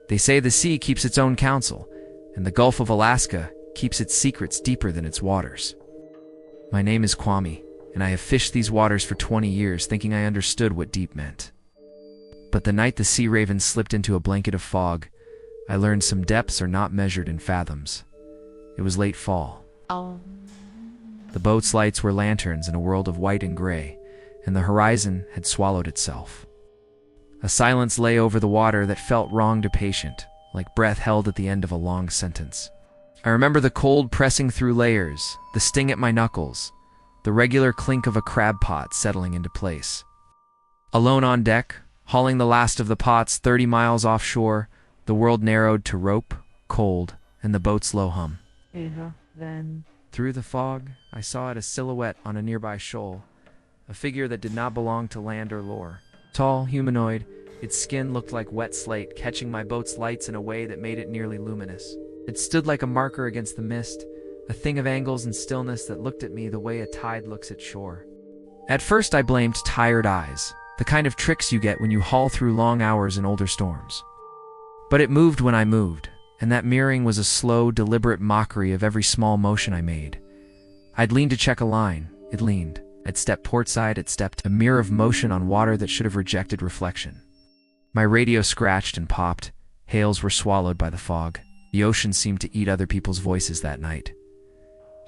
They say the sea keeps its own counsel, and the Gulf of Alaska keeps its secrets deeper than its waters. My name is Kwame, and I have fished these waters for 20 years thinking I understood what deep meant. But the night the sea raven slipped into a blanket of fog, I learned some depths are not measured in fathoms. It was late fall. The boat's lights were lanterns in a world of white and gray, and the horizon had swallowed itself. A silence lay over the water that felt wrong to patient, like breath held at the end of a long sentence. I remember the cold pressing through layers, the sting at my knuckles, the regular clink of a crab pot settling into place. Alone on deck, hauling the last of the pots 30 miles offshore, the world narrowed to rope, cold, and the boat's low hum. Through the fog, I saw it a silhouette on a nearby shoal, a figure that did not belong to land or lore. Tall, humanoid, its skin looked like wet slate, catching my boat's lights in a way that made it nearly luminous. It stood like a marker against the mist, a thing of angles and stillness that looked at me the way a tide looks at shore. At first I blamed tired eyes, the kind of tricks you get when you haul through long hours in older storms. But it moved when I moved, and that mirroring was a slow, deliberate mockery of every small motion I made. I'd lean to check a line, it leaned. I'd step portside, it stepped, a mirror of motion on water that should have rejected reflection. My radio scratched and popped, hails were swallowed by the fog. The ocean seemed to eat other people's voices that night.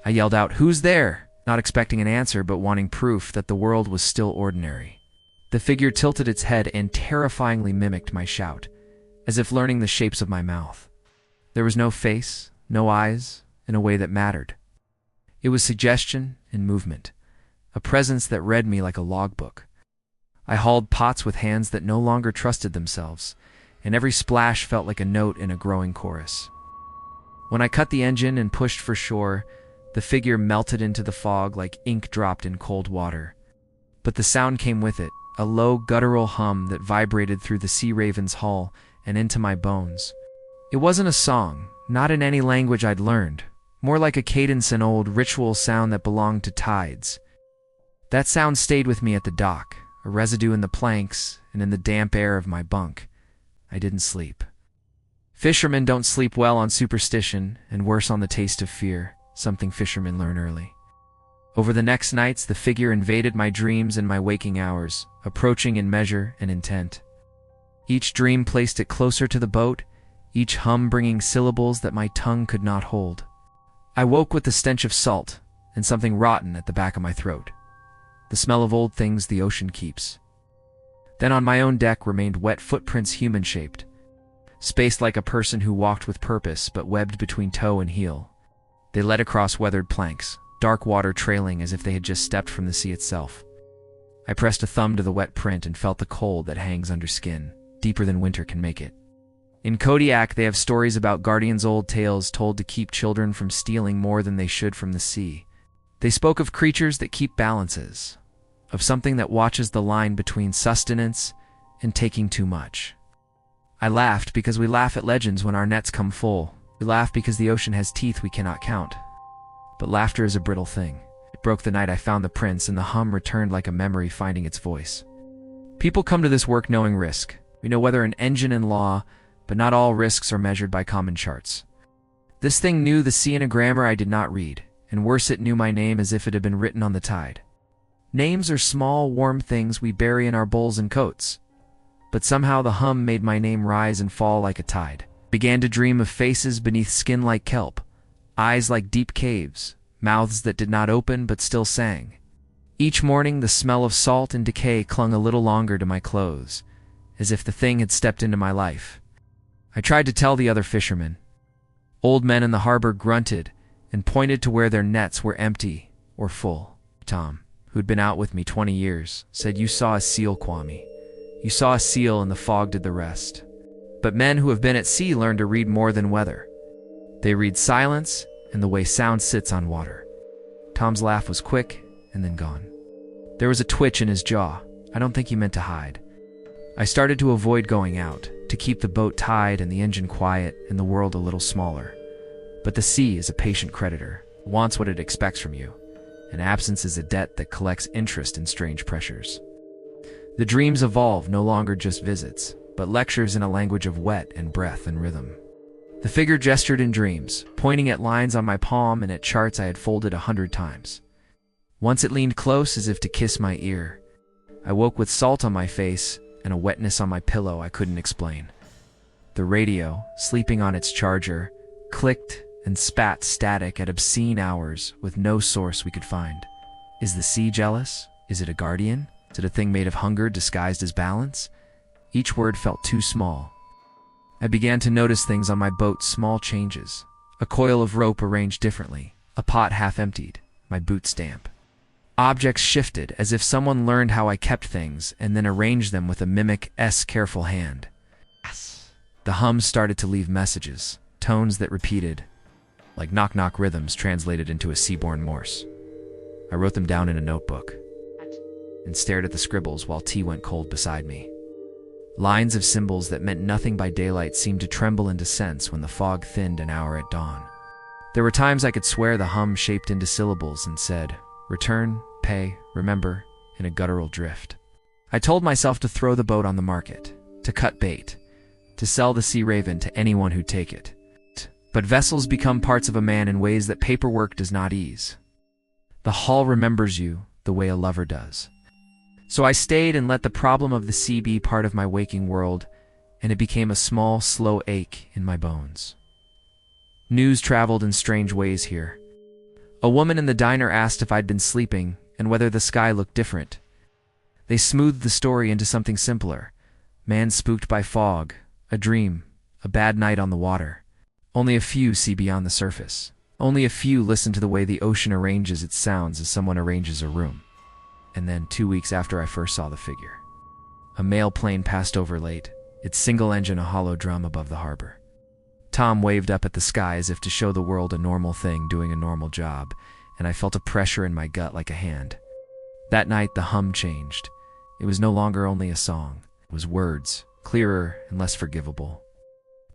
I yelled out, "Who's there?" Not expecting an answer, but wanting proof that the world was still ordinary. The figure tilted its head and terrifyingly mimicked my shout, as if learning the shapes of my mouth. There was no face, no eyes, in a way that mattered. It was suggestion and movement, a presence that read me like a logbook. I hauled pots with hands that no longer trusted themselves, and every splash felt like a note in a growing chorus. When I cut the engine and pushed for shore, the figure melted into the fog like ink dropped in cold water. But the sound came with it, a low guttural hum that vibrated through the sea raven's hull and into my bones. It wasn't a song, not in any language I'd learned, more like a cadence and old ritual sound that belonged to tides. That sound stayed with me at the dock, a residue in the planks and in the damp air of my bunk. I didn't sleep. Fishermen don't sleep well on superstition, and worse on the taste of fear, something fishermen learn early. Over the next nights, the figure invaded my dreams and my waking hours, approaching in measure and intent. Each dream placed it closer to the boat, each hum bringing syllables that my tongue could not hold. I woke with the stench of salt and something rotten at the back of my throat, the smell of old things the ocean keeps. Then on my own deck remained wet footprints human-shaped, spaced like a person who walked with purpose but webbed between toe and heel. They led across weathered planks, dark water trailing as if they had just stepped from the sea itself. I pressed a thumb to the wet print and felt the cold that hangs under skin, deeper than winter can make it. In Kodiak, they have stories about guardians' old tales told to keep children from stealing more than they should from the sea. They spoke of creatures that keep balances, of something that watches the line between sustenance and taking too much. I laughed because we laugh at legends when our nets come full. We laugh because the ocean has teeth we cannot count. But laughter is a brittle thing. It broke the night I found the prints, and the hum returned like a memory finding its voice. People come to this work knowing risk. We know weather and engine and law, but not all risks are measured by common charts. This thing knew the sea in a grammar I did not read, and worse, it knew my name as if it had been written on the tide. Names are small, warm things we bury in our bowls and coats. But somehow the hum made my name rise and fall like a tide. Began to dream of faces beneath skin like kelp, eyes like deep caves, mouths that did not open but still sang. Each morning the smell of salt and decay clung a little longer to my clothes, as if the thing had stepped into my life. I tried to tell the other fishermen. Old men in the harbor grunted and pointed to where their nets were empty or full. Tom, who'd been out with me 20 years, said, "You saw a seal, Kwame. You saw a seal and the fog did the rest." But men who have been at sea learn to read more than weather. They read silence and the way sound sits on water. Tom's laugh was quick and then gone. There was a twitch in his jaw. I don't think he meant to hide. I started to avoid going out, to keep the boat tied and the engine quiet and the world a little smaller. But the sea is a patient creditor, wants what it expects from you, and absence is a debt that collects interest in strange pressures. The dreams evolve, no longer just visits. but lectures in a language of wet and breath and rhythm. The figure gestured in dreams, pointing at lines on my palm and at charts I had folded 100 times. Once it leaned close as if to kiss my ear. I woke with salt on my face and a wetness on my pillow I couldn't explain. The radio, sleeping on its charger, clicked and spat static at obscene hours with no source we could find. Is the sea jealous? Is it a guardian? Is it a thing made of hunger disguised as balance? Each word felt too small. I began to notice things on my boat, small changes. A coil of rope arranged differently, a pot half emptied, my boots damp. Objects shifted as if someone learned how I kept things and then arranged them with a mimic-esque careful hand. The hums started to leave messages, tones that repeated, like knock-knock rhythms translated into a seaborne Morse. I wrote them down in a notebook and stared at the scribbles while tea went cold beside me. Lines of symbols that meant nothing by daylight seemed to tremble into sense when the fog thinned an hour at dawn. There were times I could swear the hum shaped into syllables and said, return, pay, remember, in a guttural drift. I told myself to throw the boat on the market, to cut bait, to sell the Sea Raven to anyone who'd take it. But vessels become parts of a man in ways that paperwork does not ease. The hull remembers you the way a lover does. So I stayed and let the problem of the sea be part of my waking world, and it became a small, slow ache in my bones. News traveled in strange ways here. A woman in the diner asked if I'd been sleeping and whether the sky looked different. They smoothed the story into something simpler. Man spooked by fog, a dream, a bad night on the water. Only a few see beyond the surface. Only a few listen to the way the ocean arranges its sounds as someone arranges a room. And then, 2 weeks after I first saw the figure, a mail plane passed over late, its single engine a hollow drum above the harbor. Tom waved up at the sky as if to show the world a normal thing doing a normal job, and I felt a pressure in my gut like a hand. That night, the hum changed. It was no longer only a song. It was words, clearer and less forgivable.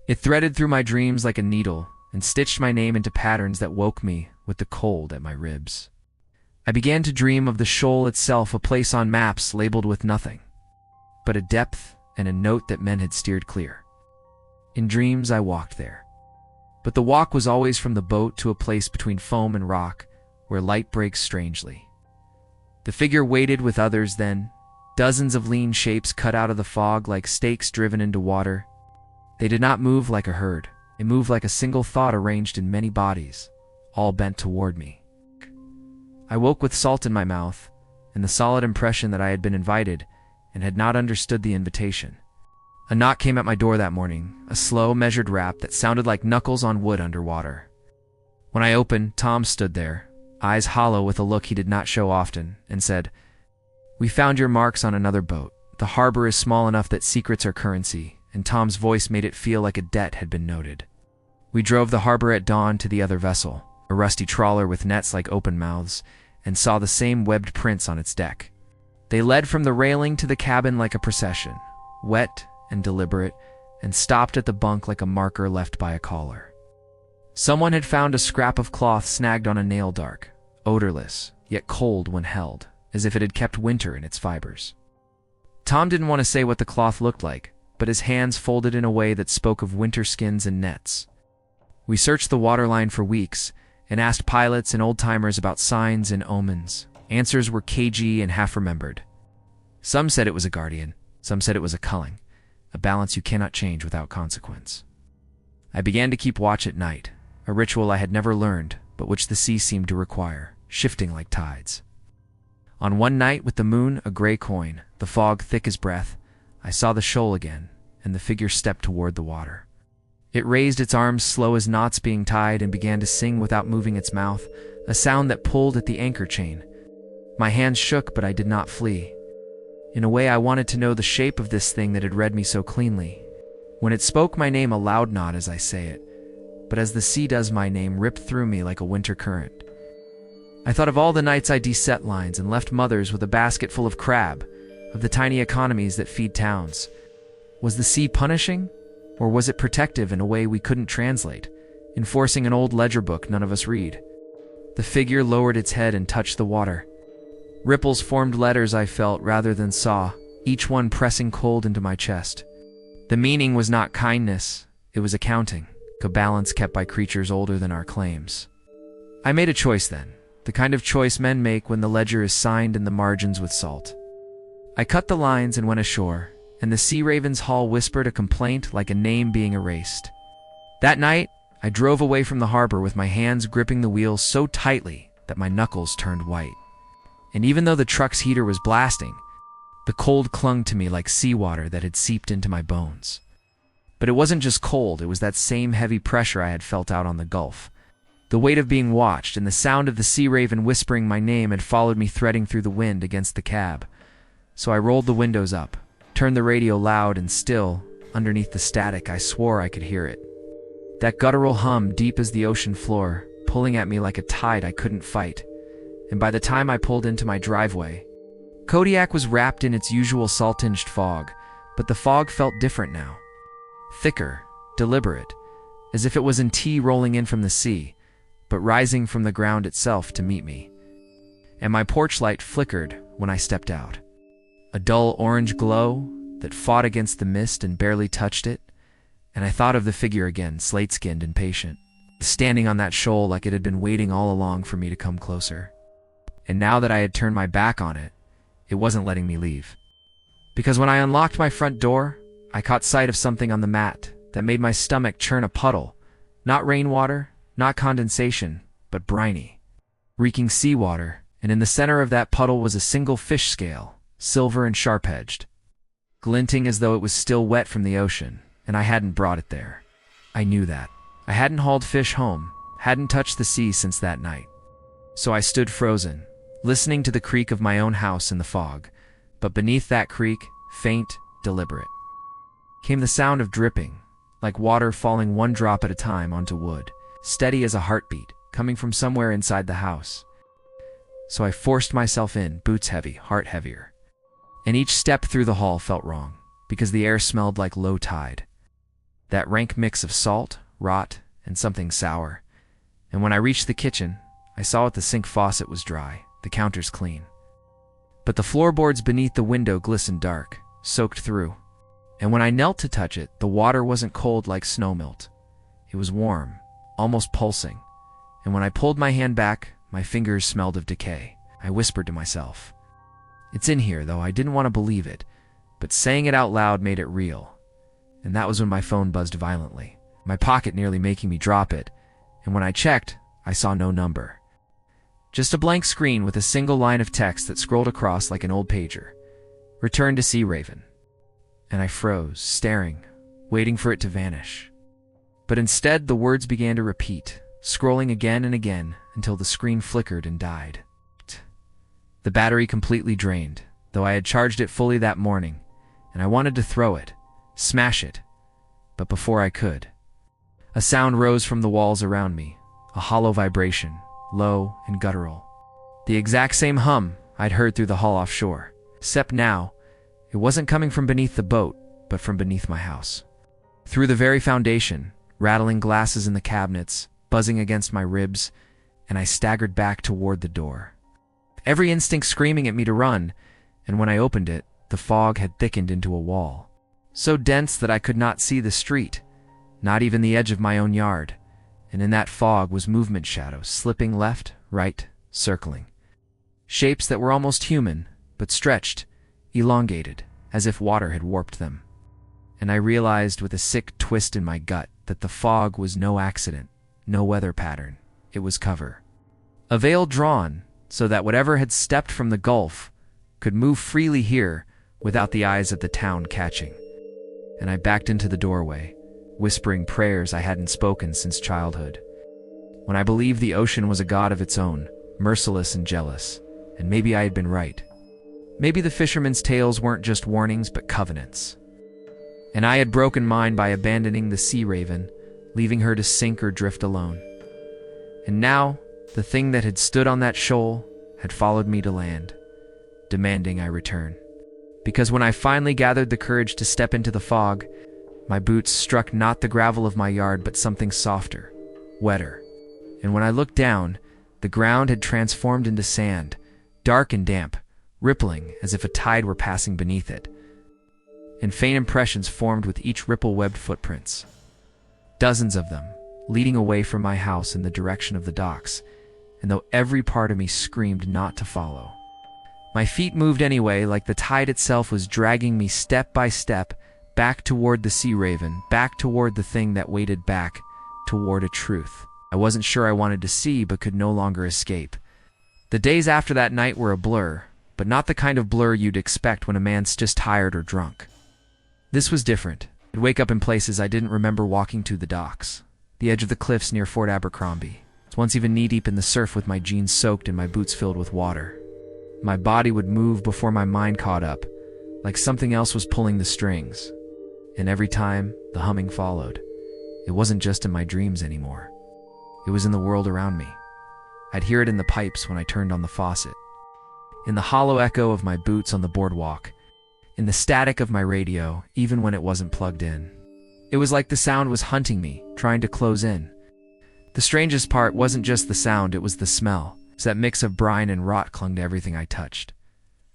It threaded through my dreams like a needle and stitched my name into patterns that woke me with the cold at my ribs. I began to dream of the shoal itself, a place on maps labeled with nothing, but a depth and a note that men had steered clear. In dreams, I walked there. But the walk was always from the boat to a place between foam and rock, where light breaks strangely. The figure waited with others then, dozens of lean shapes cut out of the fog like stakes driven into water. They did not move like a herd. They moved like a single thought arranged in many bodies, all bent toward me. I woke with salt in my mouth, and the solid impression that I had been invited and had not understood the invitation. A knock came at my door that morning, a slow, measured rap that sounded like knuckles on wood underwater. When I opened, Tom stood there, eyes hollow with a look he did not show often, and said, "We found your marks on another boat. The harbor is small enough that secrets are currency," and Tom's voice made it feel like a debt had been noted. We drove the harbor at dawn to the other vessel, a rusty trawler with nets like open mouths, and saw the same webbed prints on its deck. They led from the railing to the cabin like a procession, wet and deliberate, and stopped at the bunk like a marker left by a caller. Someone had found a scrap of cloth snagged on a nail, dark, odorless, yet cold when held, as if it had kept winter in its fibers. Tom didn't want to say what the cloth looked like, but his hands folded in a way that spoke of winter skins and nets. We searched the waterline for weeks, and asked pilots and old-timers about signs and omens. Answers were cagey and half-remembered. Some said it was a guardian, some said it was a culling, a balance you cannot change without consequence. I began to keep watch at night, a ritual I had never learned, but which the sea seemed to require, shifting like tides. On one night, with the moon a gray coin, the fog thick as breath, I saw the shoal again, and the figure stepped toward the water. It raised its arms slow as knots being tied and began to sing without moving its mouth, a sound that pulled at the anchor chain. My hands shook, but I did not flee. In a way, I wanted to know the shape of this thing that had read me so cleanly. When it spoke my name, a loud nod as I say it, but as the sea does, my name ripped through me like a winter current. I thought of all the nights I deset lines and left mothers with a basket full of crab, of the tiny economies that feed towns. Was the sea punishing? Or was it protective in a way we couldn't translate, enforcing an old ledger book none of us read? The figure lowered its head and touched the water. Ripples formed letters I felt rather than saw, each one pressing cold into my chest. The meaning was not kindness, it was accounting, a balance kept by creatures older than our claims. I made a choice then, the kind of choice men make when the ledger is signed in the margins with salt. I cut the lines and went ashore, and the sea raven's hull whispered a complaint like a name being erased. That night, I drove away from the harbor with my hands gripping the wheel so tightly that my knuckles turned white. And even though the truck's heater was blasting, the cold clung to me like seawater that had seeped into my bones. But it wasn't just cold, it was that same heavy pressure I had felt out on the Gulf. The weight of being watched and the sound of the sea raven whispering my name had followed me threading through the wind against the cab. So I rolled the windows up, turned the radio loud, and still, underneath the static, I swore I could hear it. That guttural hum deep as the ocean floor, pulling at me like a tide I couldn't fight. And by the time I pulled into my driveway, Kodiak was wrapped in its usual salt-tinged fog, but the fog felt different now. Thicker, deliberate, as if it was in tea rolling in from the sea, but rising from the ground itself to meet me. And my porch light flickered when I stepped out. A dull orange glow that fought against the mist and barely touched it, and I thought of the figure again, slate-skinned and patient, standing on that shoal like it had been waiting all along for me to come closer. And now that I had turned my back on it, it wasn't letting me leave. Because when I unlocked my front door, I caught sight of something on the mat that made my stomach churn a puddle. Not rainwater, not condensation, but briny, reeking seawater, and in the center of that puddle was a single fish scale, silver and sharp-edged, glinting as though it was still wet from the ocean, and I hadn't brought it there. I knew that. I hadn't hauled fish home, hadn't touched the sea since that night. So I stood frozen, listening to the creak of my own house in the fog, but beneath that creak, faint, deliberate, came the sound of dripping, like water falling one drop at a time onto wood, steady as a heartbeat, coming from somewhere inside the house. So I forced myself in, boots heavy, heart heavier. And each step through the hall felt wrong, because the air smelled like low tide. That rank mix of salt, rot, and something sour. And when I reached the kitchen, I saw that the sink faucet was dry, the counters clean. But the floorboards beneath the window glistened dark, soaked through. And when I knelt to touch it, the water wasn't cold like snowmelt. It was warm, almost pulsing. And when I pulled my hand back, my fingers smelled of decay. I whispered to myself, "It's in here," though I didn't want to believe it, but saying it out loud made it real. And that was when my phone buzzed violently, my pocket nearly making me drop it, and when I checked, I saw no number. Just a blank screen with a single line of text that scrolled across like an old pager. "Return to Sea Raven." And I froze, staring, waiting for it to vanish. But instead, the words began to repeat, scrolling again and again until the screen flickered and died. The battery completely drained, though I had charged it fully that morning, and I wanted to throw it, smash it. But before I could, a sound rose from the walls around me, a hollow vibration, low and guttural. The exact same hum I'd heard through the hull offshore, except now, it wasn't coming from beneath the boat, but from beneath my house. Through the very foundation, rattling glasses in the cabinets, buzzing against my ribs, and I staggered back toward the door. Every instinct screaming at me to run, and when I opened it, the fog had thickened into a wall, so dense that I could not see the street, not even the edge of my own yard, and in that fog was movement shadows, slipping left, right, circling. Shapes that were almost human, but stretched, elongated, as if water had warped them. And I realized with a sick twist in my gut that the fog was no accident, no weather pattern. It was cover. A veil drawn, so that whatever had stepped from the Gulf could move freely here without the eyes of the town catching. And I backed into the doorway, whispering prayers I hadn't spoken since childhood, when I believed the ocean was a god of its own, merciless and jealous, and maybe I had been right. Maybe the fisherman's tales weren't just warnings but covenants. And I had broken mine by abandoning the Sea Raven, leaving her to sink or drift alone. And now, the thing that had stood on that shoal had followed me to land, demanding I return. Because when I finally gathered the courage to step into the fog, my boots struck not the gravel of my yard but something softer, wetter. And when I looked down, the ground had transformed into sand, dark and damp, rippling as if a tide were passing beneath it. and faint impressions formed with each ripple-webbed footprints. Dozens of them, leading away from my house in the direction of the docks, and though every part of me screamed not to follow. My feet moved anyway, like the tide itself was dragging me step by step back toward the sea raven, back toward the thing that waited, back toward a truth I wasn't sure I wanted to see but could no longer escape. The days after that night were a blur, but not the kind of blur you'd expect when a man's just tired or drunk. This was different. I'd wake up in places I didn't remember, walking to the docks, the edge of the cliffs near Fort Abercrombie, once even knee-deep in the surf with my jeans soaked and my boots filled with water. My body would move before my mind caught up, like something else was pulling the strings. And every time, the humming followed. It wasn't just in my dreams anymore. It was in the world around me. I'd hear it in the pipes when I turned on the faucet, in the hollow echo of my boots on the boardwalk, in the static of my radio, even when it wasn't plugged in. It was like the sound was hunting me, trying to close in. The strangest part wasn't just the sound, it was the smell. That mix of brine and rot clung to everything I touched.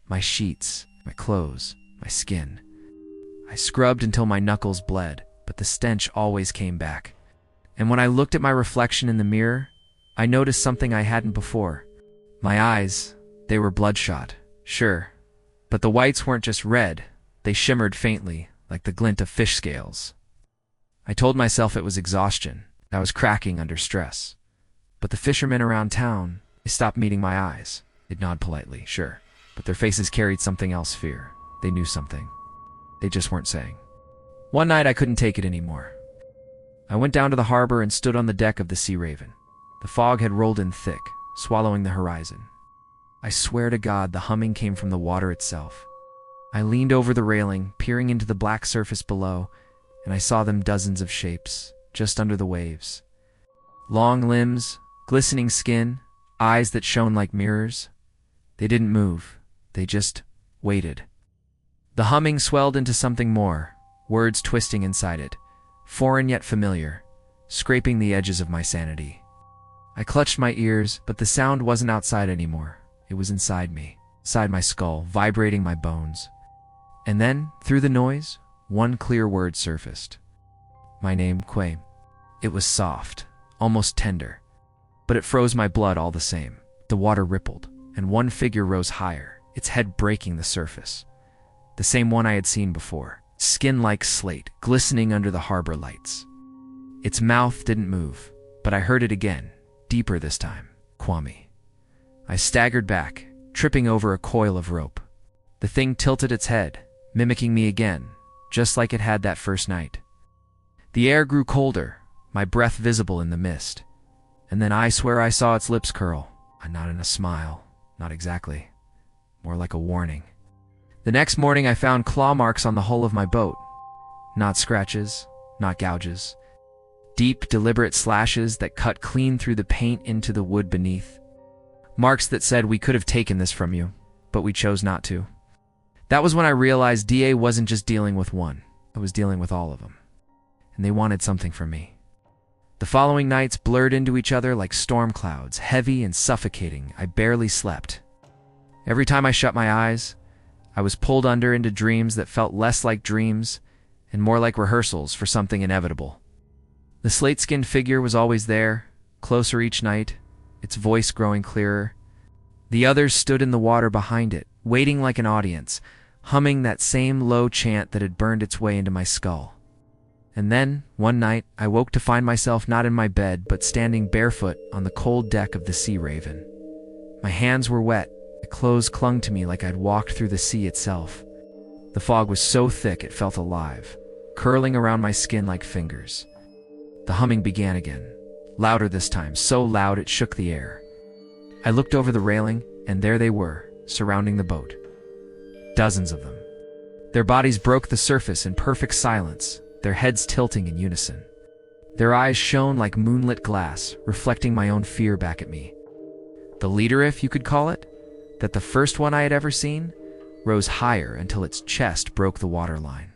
My sheets, my clothes, my skin. I scrubbed until my knuckles bled, but the stench always came back. And when I looked at my reflection in the mirror, I noticed something I hadn't before. My eyes, they were bloodshot, sure, but the whites weren't just red, they shimmered faintly, like the glint of fish scales. I told myself it was exhaustion, I was cracking under stress. But the fishermen around town, they stopped meeting my eyes. They'd nod politely, sure, but their faces carried something else, fear. They knew something. They just weren't saying. One night I couldn't take it anymore. I went down to the harbor and stood on the deck of the Sea Raven. The fog had rolled in thick, swallowing the horizon. I swear to God, the humming came from the water itself. I leaned over the railing, peering into the black surface below, and I saw them, dozens of shapes, just under the waves. Long limbs, glistening skin, eyes that shone like mirrors. They didn't move, they just waited. The humming swelled into something more, words twisting inside it, foreign yet familiar, scraping the edges of my sanity. I clutched my ears, but the sound wasn't outside anymore. It was inside me, inside my skull, vibrating my bones. And then, through the noise, one clear word surfaced. My name, Quay. It was soft, almost tender, but it froze my blood all the same. The water rippled, and one figure rose higher, its head breaking the surface. The same one I had seen before, skin like slate, glistening under the harbor lights. Its mouth didn't move, but I heard it again, deeper this time. Kwame. I staggered back, tripping over a coil of rope. The thing tilted its head, mimicking me again, just like it had that first night. The air grew colder, my breath visible in the mist. And then I swear I saw its lips curl, not in a smile, not exactly, more like a warning. The next morning I found claw marks on the hull of my boat. Not scratches, not gouges. Deep, deliberate slashes that cut clean through the paint into the wood beneath. Marks that said, we could have taken this from you, but we chose not to. That was when I realized DA wasn't just dealing with one, I was dealing with all of them. And they wanted something from me. The following nights blurred into each other like storm clouds, heavy and suffocating. I barely slept. Every time I shut my eyes, I was pulled under into dreams that felt less like dreams and more like rehearsals for something inevitable. The slate-skinned figure was always there, closer each night, its voice growing clearer. The others stood in the water behind it, waiting like an audience, humming that same low chant that had burned its way into my skull. And then, one night, I woke to find myself not in my bed, but standing barefoot on the cold deck of the Sea Raven. My hands were wet, my clothes clung to me like I'd walked through the sea itself. The fog was so thick it felt alive, curling around my skin like fingers. The humming began again, louder this time, so loud it shook the air. I looked over the railing, and there they were, surrounding the boat. Dozens of them. Their bodies broke the surface in perfect silence, their heads tilting in unison. Their eyes shone like moonlit glass, reflecting my own fear back at me. The leader, if you could call it, that the first one I had ever seen, rose higher until its chest broke the waterline.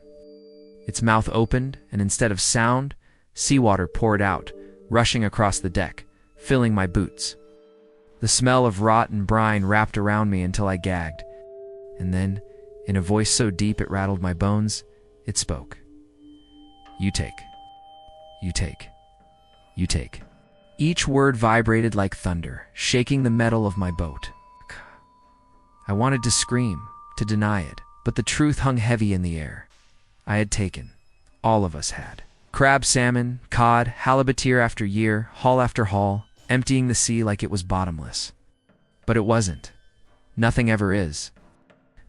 Its mouth opened, and instead of sound, seawater poured out, rushing across the deck, filling my boots. The smell of rot and brine wrapped around me until I gagged. And then, in a voice so deep it rattled my bones, It spoke. You take. You take. You take. Each word vibrated like thunder, shaking the metal of my boat. I wanted to scream, to deny it, but the truth hung heavy in the air. I had taken. All of us had. Crab, salmon, cod, halibut year after year, haul after haul, emptying the sea like it was bottomless. But it wasn't. Nothing ever is.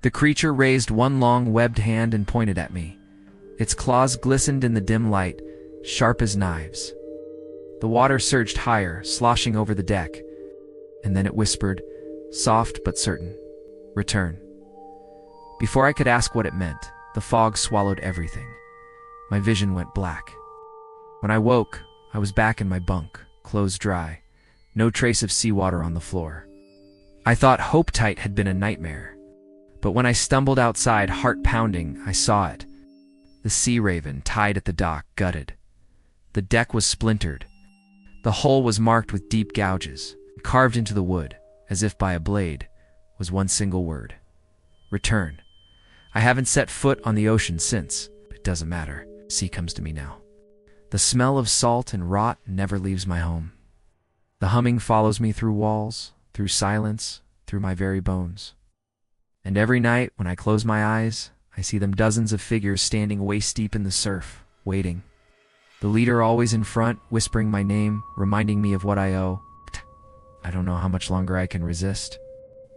The creature raised one long webbed hand and pointed at me. Its claws glistened in the dim light, sharp as knives. The water surged higher, sloshing over the deck, and then it whispered, soft but certain, return. Before I could ask what it meant, the fog swallowed everything. My vision went black. When I woke, I was back in my bunk, clothes dry, no trace of seawater on the floor. I thought Hope Tight had been a nightmare, but when I stumbled outside, heart pounding, I saw it. The sea raven tied at the dock, gutted. The deck was splintered. The hull was marked with deep gouges. Carved into the wood, as if by a blade, was one single word. Return. I haven't set foot on the ocean since. It doesn't matter. Sea comes to me now. The smell of salt and rot never leaves my home. The humming follows me through walls, through silence, through my very bones. And every night, when I close my eyes, I see them dozens of figures standing waist-deep in the surf, waiting. The leader always in front, whispering my name, reminding me of what I owe. I don't know how much longer I can resist.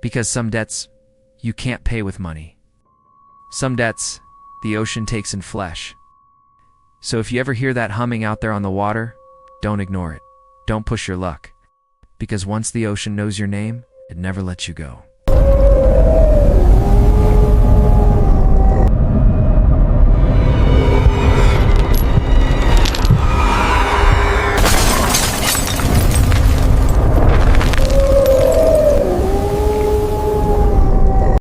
Because some debts, you can't pay with money. Some debts, the ocean takes in flesh. So if you ever hear that humming out there on the water, don't ignore it. Don't push your luck. Because once the ocean knows your name, it never lets you go.